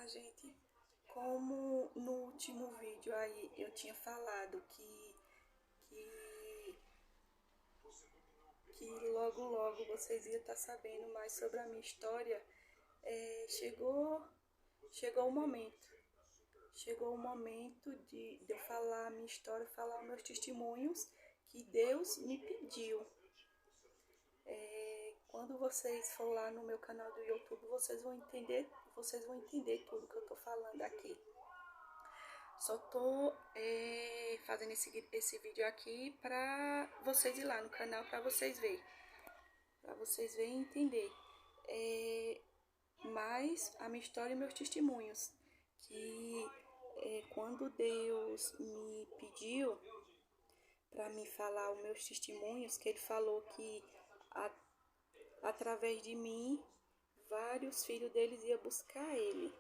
gente, como no último vídeo aí eu tinha falado que, que logo logo vocês iam estar sabendo mais sobre a minha história, chegou o momento. Chegou o momento de eu falar a minha história, falar os meus testemunhos que Deus me pediu. Quando vocês for lá no meu canal do YouTube, vocês vão entender tudo que eu tô falando aqui. Só tô fazendo esse vídeo aqui pra vocês ir lá no canal, pra vocês verem. Pra vocês verem e entender. Mais a minha história e meus testemunhos. Que quando Deus me pediu para me falar os meus testemunhos, que Ele falou que através de mim vários filhos deles iam buscar Ele.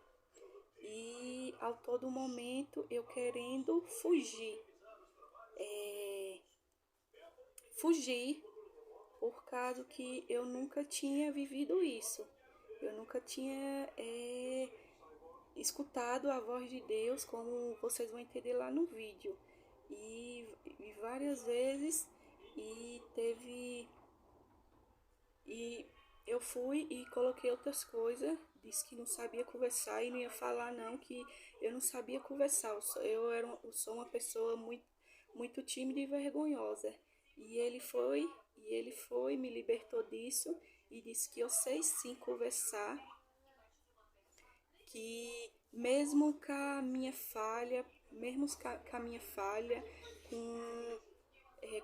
E ao todo momento eu querendo fugir, por causa que eu nunca tinha vivido isso. Eu nunca tinha escutado a voz de Deus, como vocês vão entender lá no vídeo. E várias vezes, e eu fui e coloquei outras coisas, disse que não sabia conversar e não ia falar não, que eu não sabia conversar. Eu sou uma pessoa muito tímida e vergonhosa. E ele foi, me libertou disso e disse que eu sei sim conversar, que mesmo com a minha falha,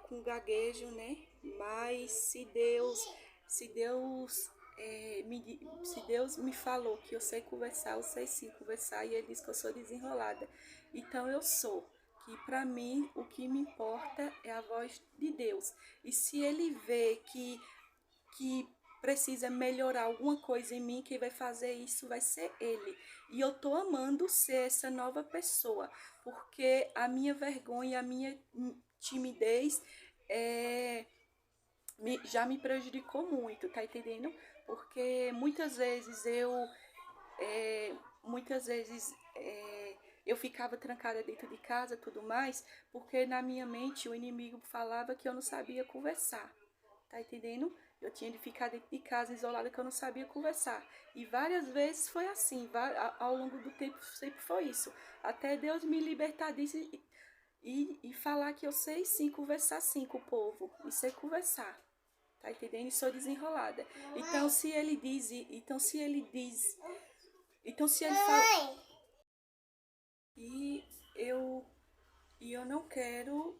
com gaguejo, né? Mas se Deus me falou que eu sei conversar, eu sei sim conversar, e Ele diz que eu sou desenrolada. Então eu sou. Que para mim o que me importa é a voz de Deus. E se Ele vê que precisa melhorar alguma coisa em mim, quem vai fazer isso vai ser Ele. E eu tô amando ser essa nova pessoa, porque a minha vergonha, a minha timidez já me prejudicou muito, tá entendendo? Porque muitas vezes eu ficava trancada dentro de casa, tudo mais, porque na minha mente o inimigo falava que eu não sabia conversar, tá entendendo? Eu tinha de ficar dentro de casa isolada, que eu não sabia conversar. E várias vezes foi assim, ao longo do tempo sempre foi isso. Até Deus me libertar disso e falar que eu sei sim conversar sim com o povo. E sei conversar. Tá entendendo? E sou desenrolada. Então se ele fala. E eu não quero,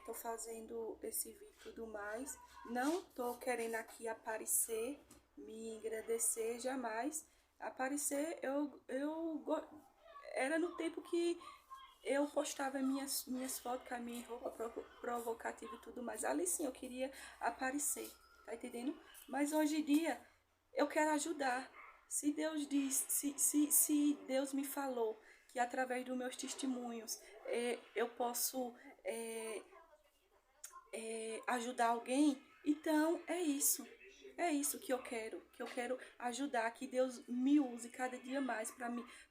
tô fazendo esse vídeo e tudo mais, não tô querendo aqui aparecer, me agradecer, jamais. Aparecer, era no tempo que eu postava minhas fotos com a minha roupa provocativa e tudo mais. Ali sim eu queria aparecer, tá entendendo? Mas hoje em dia eu quero ajudar. Se Deus diz, se Deus me falou que através dos meus testemunhos eu posso ajudar alguém, então é isso. É isso que eu quero ajudar, que Deus me use cada dia mais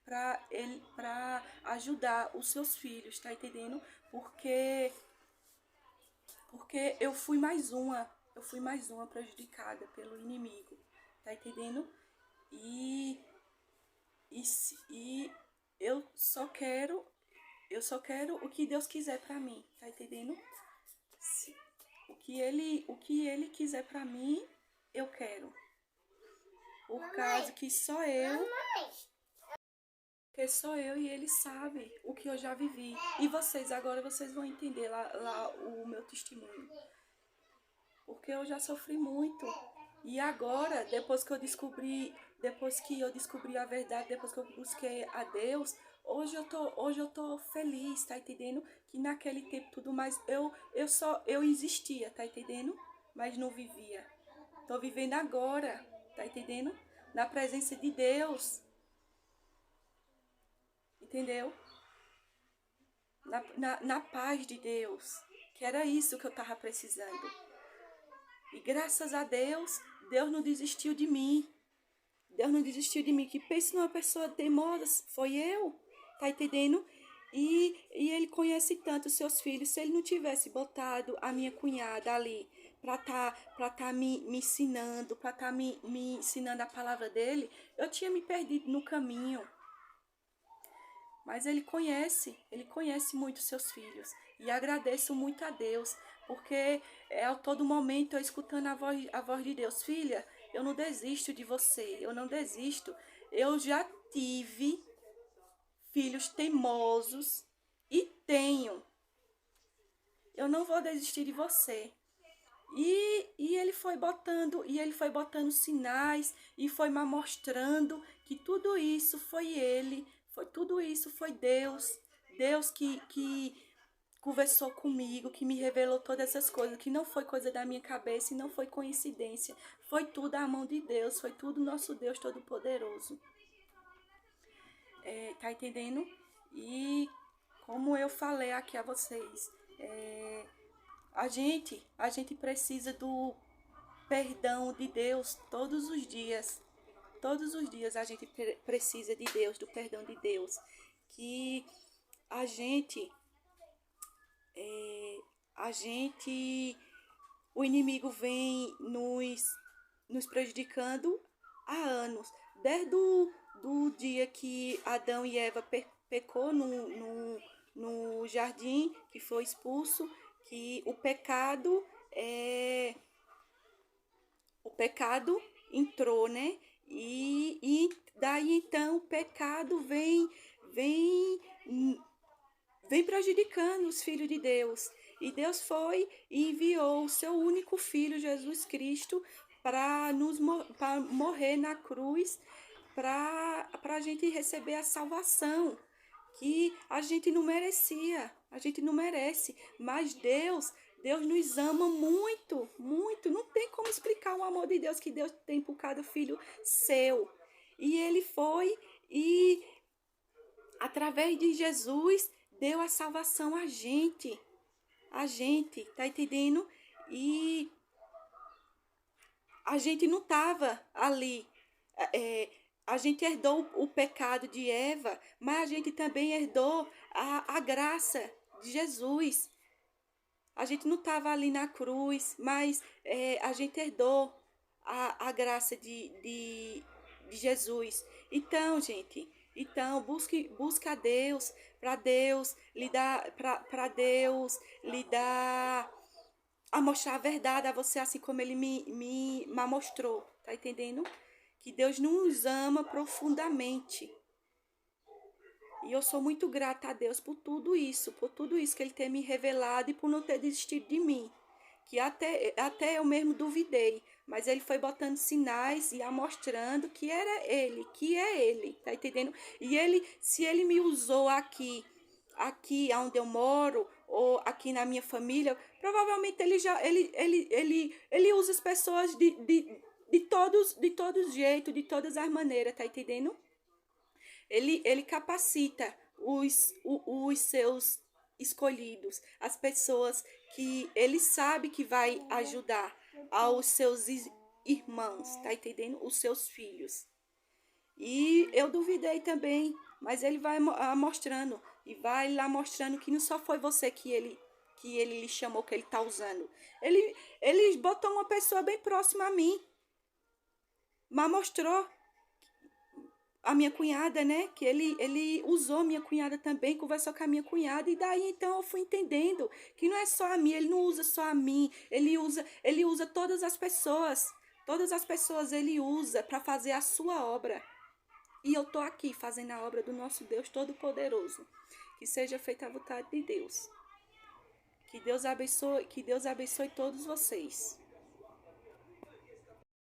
para ajudar os seus filhos, tá entendendo? Porque eu fui mais uma prejudicada pelo inimigo, tá entendendo? E eu só quero o que Deus quiser pra mim, tá entendendo? O que ele quiser pra mim, eu quero. Por causa que só eu e ele sabe o que eu já vivi. E agora vocês vão entender lá o meu testemunho. Porque eu já sofri muito. E agora, depois que eu descobri a verdade, depois que eu busquei a Deus, hoje eu tô feliz, tá entendendo? Que naquele tempo tudo mais eu existia, tá entendendo? Mas não vivia. Tô vivendo agora, tá entendendo? Na presença de Deus. Entendeu? Na paz de Deus. Que era isso que eu tava precisando. E graças a Deus, Deus não desistiu de mim. Deus não desistiu de mim. Que pense numa pessoa teimosa, foi eu, tá entendendo? E ele conhece tanto os seus filhos. Se ele não tivesse botado a minha cunhada ali pra tá me ensinando, pra tá me ensinando a palavra dele, eu tinha me perdido no caminho. Mas ele conhece muito seus filhos. E agradeço muito a Deus, porque a todo momento eu escutando a voz de Deus. Filha, eu não desisto de você, eu não desisto. Eu já tive filhos teimosos e tenho. Eu não vou desistir de você. E ele foi botando sinais e foi me mostrando que tudo isso foi ele, tudo isso foi Deus. Deus que conversou comigo, que me revelou todas essas coisas, que não foi coisa da minha cabeça e não foi coincidência. Foi tudo a mão de Deus, foi tudo nosso Deus Todo-Poderoso. Tá entendendo? E como eu falei aqui a vocês, a gente precisa do perdão de Deus todos os dias. Todos os dias a gente precisa de Deus, do perdão de Deus. Que a gente, a gente, o inimigo vem nos prejudicando há anos. Desde do dia que Adão e Eva pecou no jardim, que foi expulso, que o pecado entrou, né? E daí então o pecado vem, vem prejudicando os filhos de Deus. E Deus foi e enviou o seu único filho, Jesus Cristo, para morrer na cruz, para a gente receber a salvação, que a gente não merecia, a gente não merece, mas Deus nos ama muito, muito. Não tem como explicar o amor de Deus que Deus tem por cada filho seu. E ele foi e, através de Jesus, deu a salvação a gente. A gente, tá entendendo? E a gente não estava ali. A gente herdou o pecado de Eva, mas a gente também herdou a graça de Jesus. A gente não estava ali na cruz, mas a gente herdou a graça de Jesus. Então, gente, busque a Deus, para Deus lhe dar a mostrar a verdade a você, assim como ele me mostrou, tá entendendo? Que Deus nos ama profundamente. E eu sou muito grata a Deus por tudo isso que ele tem me revelado e por não ter desistido de mim. Que até eu mesmo duvidei, mas ele foi botando sinais e mostrando que era ele, que é ele, tá entendendo? E se ele me usou aqui onde eu moro, ou aqui na minha família, provavelmente ele usa as pessoas de todos os jeitos, de todas as maneiras, tá entendendo? Ele capacita os seus escolhidos, as pessoas que ele sabe que vai ajudar aos seus irmãos, tá entendendo? Os seus filhos. E eu duvidei também, mas ele vai mostrando, e vai lá mostrando que não só foi você que ele lhe chamou, que ele tá usando. Ele botou uma pessoa bem próxima a mim, mas mostrou a minha cunhada, né? Que ele usou minha cunhada também, conversou com a minha cunhada, e daí então eu fui entendendo que não é só a mim, ele não usa só a mim, ele usa todas as pessoas. Todas as pessoas ele usa para fazer a sua obra. E eu tô aqui fazendo a obra do nosso Deus Todo-Poderoso. Que seja feita a vontade de Deus. Que Deus abençoe todos vocês.